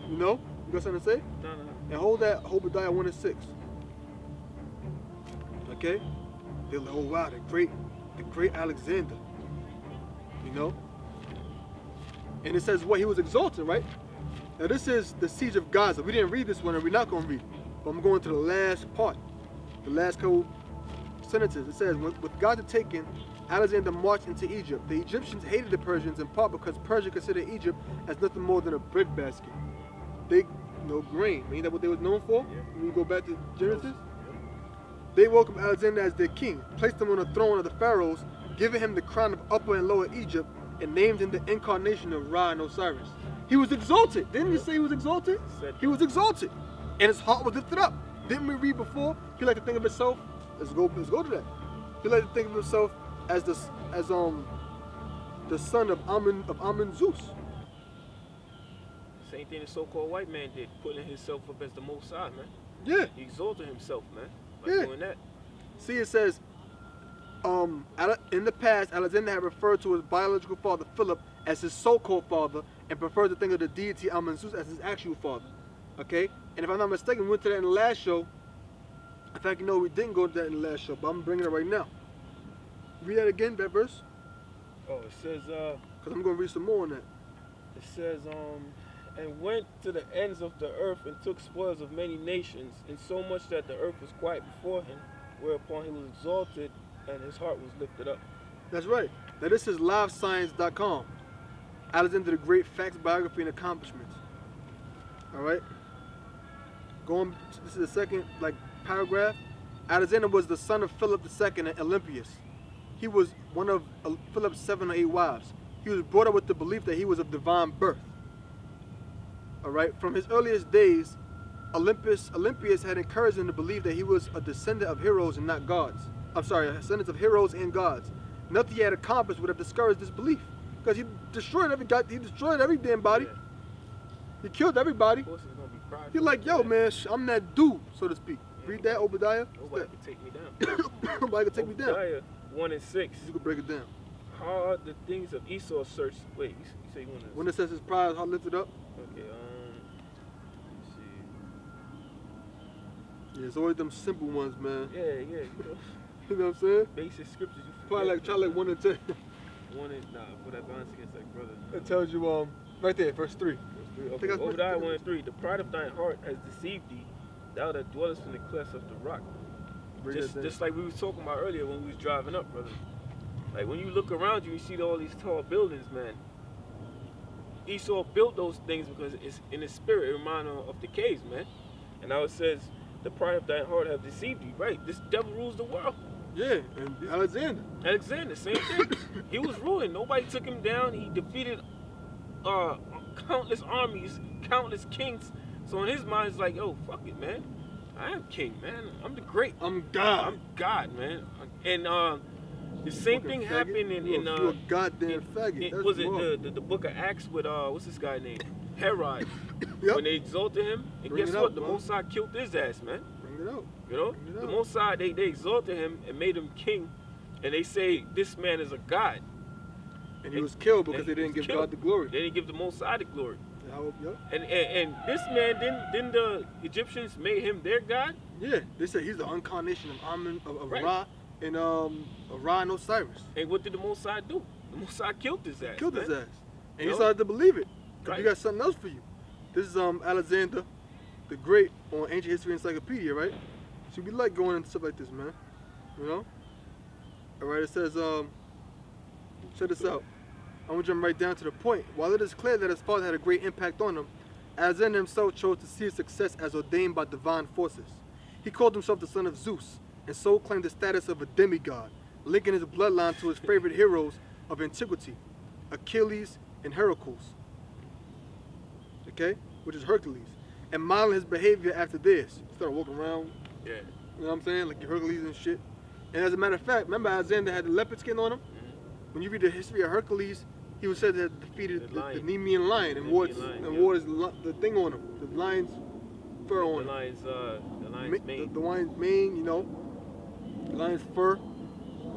You know? You got something to say? No. And hold that Obadiah 1 and 6. Okay? They're like, oh wow, the great Alexander. You know? And it says what? He was exalted, right? Now this is the siege of Gaza. We didn't read this one and we're not going to read it. But I'm going to the last part. The last couple sentences. It says, with Gaza taken, Alexander marched into Egypt. The Egyptians hated the Persians in part because Persia considered Egypt as nothing more than a breadbasket. They, no grain. Ain't that what they was known for? Yeah. When you go back to Genesis? They welcomed Alexander as their king, placed him on the throne of the pharaohs, giving him the crown of Upper and Lower Egypt, and named him the incarnation of Ra and Osiris. He was exalted. Didn't you say he was exalted? He was exalted. And his heart was lifted up. Didn't we read before? He liked to think of himself. Let's go to that. He liked to think of himself as the son of Amun Zeus. Same thing the so-called white man did, putting himself up as the Most High, man. Yeah. He exalted himself, man, by doing that. See, it says, in the past, Alexander had referred to his biological father, Philip, as his so-called father, and preferred to think of the deity Amun Zeus as his actual father. Okay? And if I'm not mistaken, we went to that in the last show. In fact, you know, we didn't go to that in the last show, but I'm bringing it right now. Read that again, that verse. Oh, it says, because I'm going to read some more on that. It says, and went to the ends of the earth and took spoils of many nations, in so much that the earth was quiet before him, whereupon he was exalted and his heart was lifted up. That's right. Now this is livescience.com. Alexander the Great, facts, biography, and accomplishments. All right. This is the second paragraph. Alexander was the son of Philip II and Olympias. He was one of Philip's 7 or 8 wives. He was brought up with the belief that he was of divine birth. All right. From his earliest days, Olympias had encouraged him to believe that he was a descendant of heroes and not gods. I'm sorry, a descendant of heroes and gods. Nothing he had accomplished would have discouraged this belief, because he destroyed every damn body. He killed everybody. Of course, he's gonna be proud. He's like, yo, man, I'm that dude, so to speak. Read that, Obadiah. Nobody can take me down. Nobody can take me down. Obadiah 1 and 6. You can break it down. How are the things of Esau searched? Wait, you say 1 and 6. When it says his pride, how lifted up. Okay, let's see. Yeah, it's always them simple ones, man. Yeah, you know. You know what I'm saying? Basic scriptures you Probably forget. like try like 1 and 10. 1 and, nah, for that balance against that brother. It tells you right there, verse 3. Okay, Obadiah 1 and 3. The pride of thine heart has deceived thee, thou that dwellest in the clefts of the rock. Just like we was talking about earlier when we was driving up, brother. Like when you look around you see all these tall buildings, man. Esau built those things because it's in his spirit, it reminds him of the caves, man. And now it says, the pride of thine heart have deceived you, right? This devil rules the world. Yeah, and Alexander, same thing. He was ruling. Nobody took him down. He defeated countless armies, countless kings. So in his mind, it's like, yo, fuck it, man. I am king, man. I'm the great. I'm God. I'm God, man. And the same thing happened in you're a goddamn faggot. Was it the book of Acts with what's this guy named Herod? Yep. When they exalted him, and Bring guess it what? out, The bro. Most High killed his ass, man. Bring it out. You know, Bring it the out. Most High they exalted him and made him king, and they say this man is a god. And he was killed because they didn't give God the glory. They didn't give the Most High the glory. Yep. And this man didn't the Egyptians made him their god? Yeah, they said he's the incarnation of Amun of Right. Ra and Ra and Osiris. And what did the Most High do? The Most High killed his ass. Killed man. his ass, and You he know? started to believe it. Right. We got something else for you. This is Alexander the Great on Ancient History Encyclopedia, right? So we like going into stuff like this, man. You know. All right. It says check this out. I'm gonna jump right down to the point. While it is clear that his father had a great impact on him, Alexander himself chose to see his success as ordained by divine forces. He called himself the son of Zeus, and so claimed the status of a demigod, linking his bloodline to his favorite heroes of antiquity, Achilles and Heracles, okay, which is Hercules, and modeling his behavior after this. He started walking around, Yeah. you know what I'm saying, like Hercules and shit. And as a matter of fact, remember Alexander had the leopard skin on him? When you read the history of Hercules, he was said to have defeated the Nemean lion and wore the thing on him, the lion's fur on him. The lion's mane. The lion's mane, you know, the lion's fur.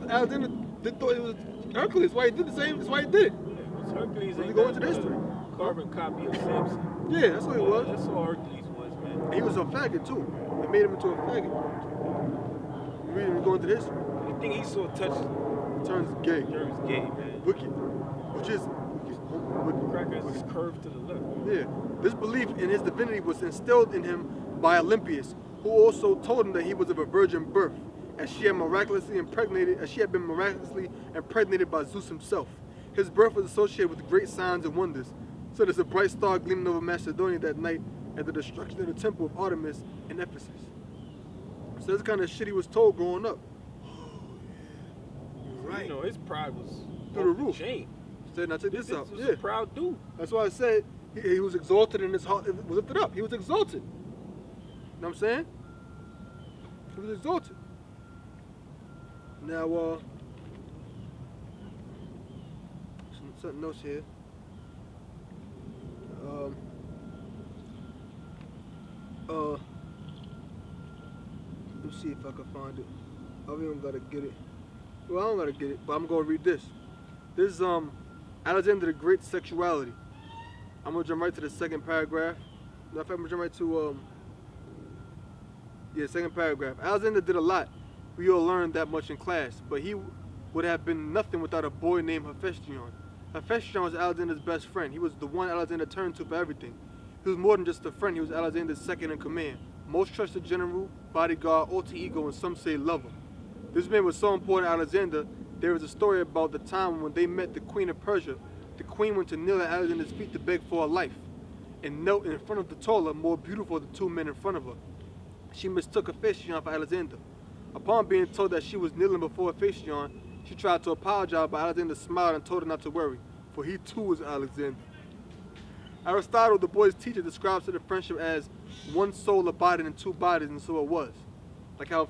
Alexander thought it was Hercules. That's why he did the same. That's why he did it. It was Hercules. Let me go into the history. Carbon copy of Samson. Yeah, that's what it was. That's all Hercules was, man. And he was a faggot too. They made him into a faggot. You read him, you go into the history. Anything Esau touches Turns gay. turns gay, man. Wicked. Which is wicked. Crackers is curved to the left. Yeah. This belief in his divinity was instilled in him by Olympias, who also told him that he was of a virgin birth, as she had been miraculously impregnated by Zeus himself. His birth was associated with great signs and wonders, so there's a bright star gleaming over Macedonia that night at the destruction of the temple of Artemis in Ephesus. So that's the kind of shit he was told growing up. Right. You know, his pride was Through the roof. Chain. Said, now check this out. This was a proud dude. That's why I said he was exalted and his heart was lifted up. He was exalted. You know what I'm saying? He was exalted. Now, something else here. Let me see if I can find it. I don't even gotta get it. Well, I don't gotta get it, but I'm gonna read this. This is Alexander the Great's sexuality. I'm gonna jump right to the second paragraph. In fact, I'm gonna jump right to second paragraph. Alexander did a lot. We all learned that much in class, but he would have been nothing without a boy named Hephaestion. Hephaestion was Alexander's best friend. He was the one Alexander turned to for everything. He was more than just a friend. He was Alexander's second in command, most trusted general, bodyguard, alter ego, and some say lover. This man was so important to Alexander. There is a story about the time when they met the queen of Persia. The queen went to kneel at Alexander's feet to beg for her life, and knelt in front of the taller, more beautiful of the two men in front of her. She mistook Hephaestion for Alexander. Upon being told that she was kneeling before Hephaestion, she tried to apologize, but Alexander smiled and told her not to worry, for he too was Alexander. Aristotle, the boy's teacher, describes the friendship as one soul abiding in two bodies, and so it was. Like how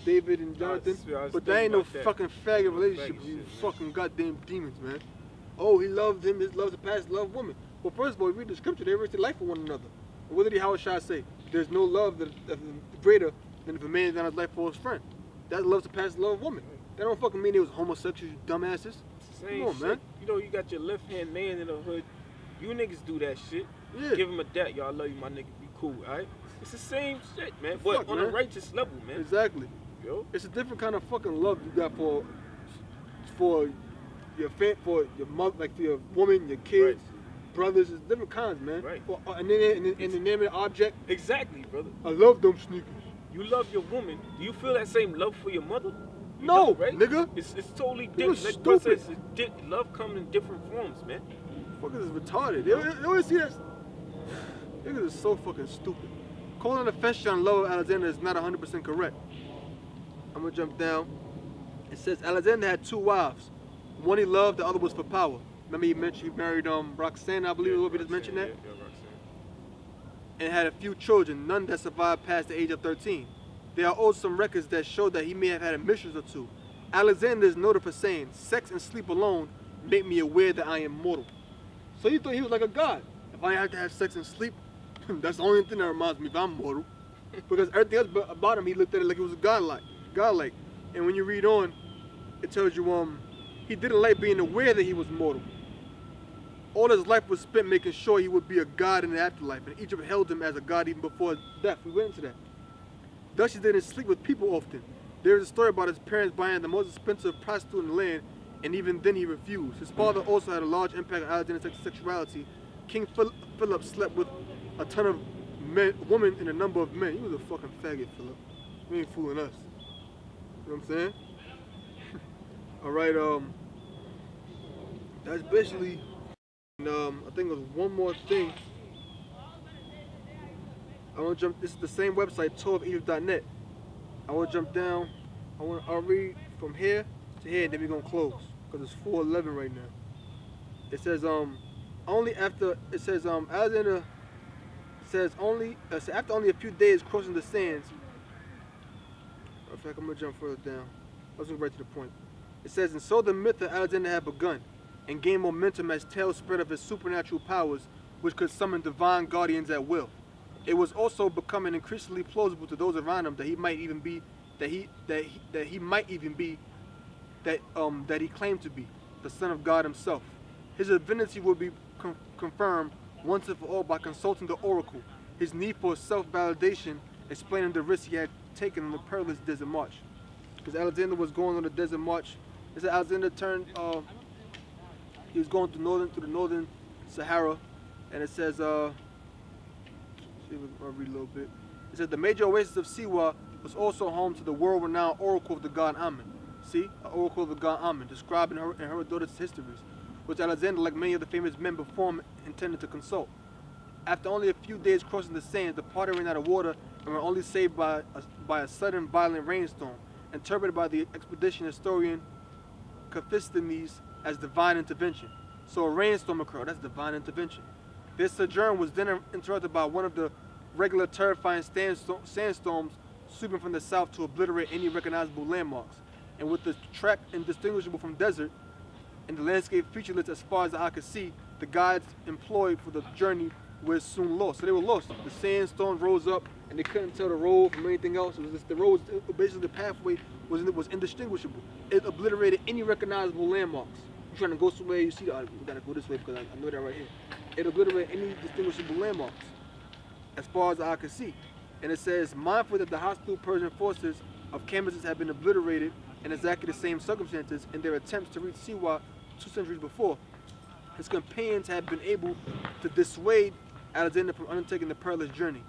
David and Jonathan, but that ain't no fucking faggot relationship, you fucking goddamn demons, man. Oh, he loved him, his love surpassed love woman. Well, first of all, read the scripture, they risked their life for one another. What did Howard Shah say? There's no love that greater than if a man is down his life for his friend. That love surpasses love of woman. That don't fucking mean they was homosexuals, you dumbasses. Same Come on, shit. man. You know, you got your left hand man in the hood. You niggas do that shit. Yeah. Give him a dap. Y'all love you, my nigga. Be cool, alright? It's the same shit, man. The But fuck, on man? a righteous level, man. Exactly. Yo. It's a different kind of fucking love you got for your mother, like for your woman, your kids, brothers. It's different kinds, man. Right. And then in the name of the object, Exactly, brother. I love them sneakers. You love your woman. Do you feel that same love for your mother? You No, don't, right? nigga. It's totally You different. Like bro stupid. says, love comes in different forms, man. Fuckers is retarded. They always see that. Niggas is so fucking stupid. Calling the fetish on love of Alexander is not 100% correct. I'm gonna jump down. It says Alexander had 2 wives. One he loved, the other was for power. Remember he mentioned he married Roxanne, I believe, we just mentioned that? Yeah, Roxanne. And had a few children, none that survived past the age of 13. There are also some records that show that he may have had a mistress or 2. Alexander is noted for saying, "Sex and sleep alone make me aware that I am mortal." So he thought he was like a god. If I have to have sex and sleep, that's the only thing that reminds me if I'm mortal. Because everything else about him, he looked at it like it was a godlike. And when you read on, it tells you he didn't like being aware that he was mortal. All his life was spent making sure he would be a god in the afterlife, and Egypt held him as a god even before his death. We went into that. Thus he didn't sleep with people often. There is a story about his parents buying the most expensive prostitute in the land, and even then he refused. His father also had a large impact on Alexander's sexuality. King Philip slept with a ton of women and a number of men. He was a fucking faggot, Philip. He ain't fooling us. You know what I'm saying? Alright, that's basically, I think there's one more thing. I want to jump, this is the same website, tourofegypt.net. I want to jump down, I'll read from here to here, and then we're going to close, because it's 4:11 right now. It says, Alexander says after only a few days crossing the sands, in fact, I'm going to jump further down. Let's get right to the point. It says, and so the myth of Alexander had begun, and gained momentum as tales spread of his supernatural powers, which could summon divine guardians at will. It was also becoming increasingly plausible to those around him that he claimed to be the Son of God himself. His divinity would be confirmed once and for all by consulting the oracle. His need for self-validation, explaining the risk he had taken on the perilous desert march. Because Alexander was going on the desert march. It said Alexander he was going through the northern Sahara, and it says, I'll read a little bit. It said the major oasis of Siwa was also home to the world-renowned oracle of the god Amun. See, an oracle of the god Amun, described in Herodotus' histories, which Alexander, like many of the famous men before him, intended to consult. After only a few days crossing the sands, the party ran out of water and were only saved by a sudden violent rainstorm, interpreted by the expedition historian Caphisthenes as divine intervention. So a rainstorm occurred, that's divine intervention. Their sojourn was then interrupted by one of the regular terrifying sandstorms sweeping from the south to obliterate any recognizable landmarks. And with the track indistinguishable from desert, and the landscape featureless as far as the eye could see, the guides employed for the journey were soon lost. So they were lost. The sandstorm rose up, and they couldn't tell the road from anything else. It was just the road, basically the pathway was indistinguishable. It obliterated any recognizable landmarks. You're trying to go somewhere, you see, we gotta go this way because I know that right here. It obliterated any distinguishable landmarks as far as the eye could see. And it says, mindful that the hostile Persian forces of Cambyses had been obliterated in exactly the same circumstances in their attempts to reach Siwa 2 centuries before, his companions had been able to dissuade Alexander from undertaking the perilous journey.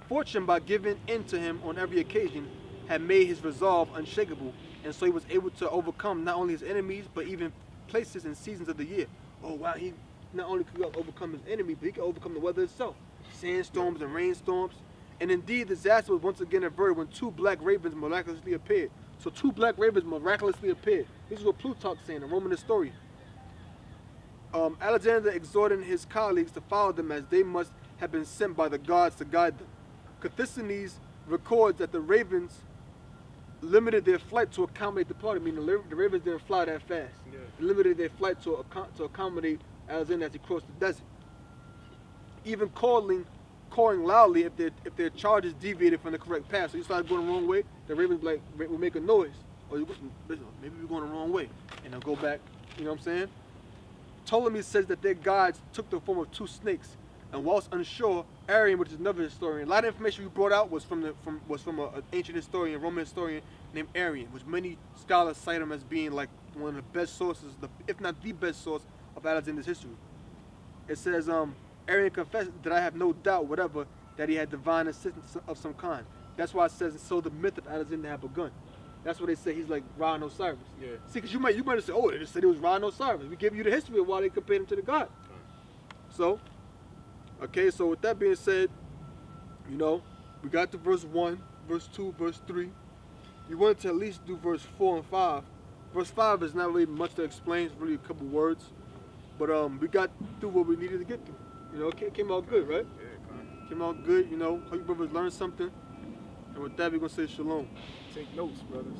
Fortune, by giving in to him on every occasion, had made his resolve unshakable, and so he was able to overcome not only his enemies, but even places and seasons of the year. Oh wow, he not only could overcome his enemy, but he could overcome the weather itself. Sandstorms and rainstorms. And indeed, disaster was once again averted when 2 black ravens miraculously appeared. So 2 black ravens miraculously appeared. This is what Plutarch's saying, a Roman historian. Alexander exhorted his colleagues to follow them as they must have been sent by the gods to guide them. Caphisthenes records that the ravens limited their flight to accommodate the party, meaning the ravens didn't fly that fast. Yeah. They limited their flight to accommodate Alexander as he crossed the desert. Even calling cawing loudly if their charges deviated from the correct path. So you start going the wrong way, the ravens will make a noise. Or listen, maybe we're going the wrong way, and they'll go back. You know what I'm saying? Ptolemy says that their gods took the form of 2 snakes, and whilst unsure, Arian, which is another historian, a lot of information we brought out was from an ancient historian, Roman historian named Arian, which many scholars cite him as being like one of the best sources, if not the best source of Alexander's history. It says, Arian confessed that I have no doubt, whatever, that he had divine assistance of some kind. That's why it says, so the myth of Alexander had begun. That's what they say. He's like Ra-and-Osiris. Yeah. See, because you might have said, oh, they just said it was Ra-and-Osiris. We give you the history of why they compared him to the god. So, okay, so with that being said, you know, we got to verse 1, verse 2, verse 3. You wanted to at least do verse 4 and 5. Verse 5 is not really much to explain. It's really a couple words. But we got through what we needed to get through. You know, it came out good, right? Yeah, came out good, you know. Hope you brothers learned something. And with that, we're going to say shalom. Take notes, brothers.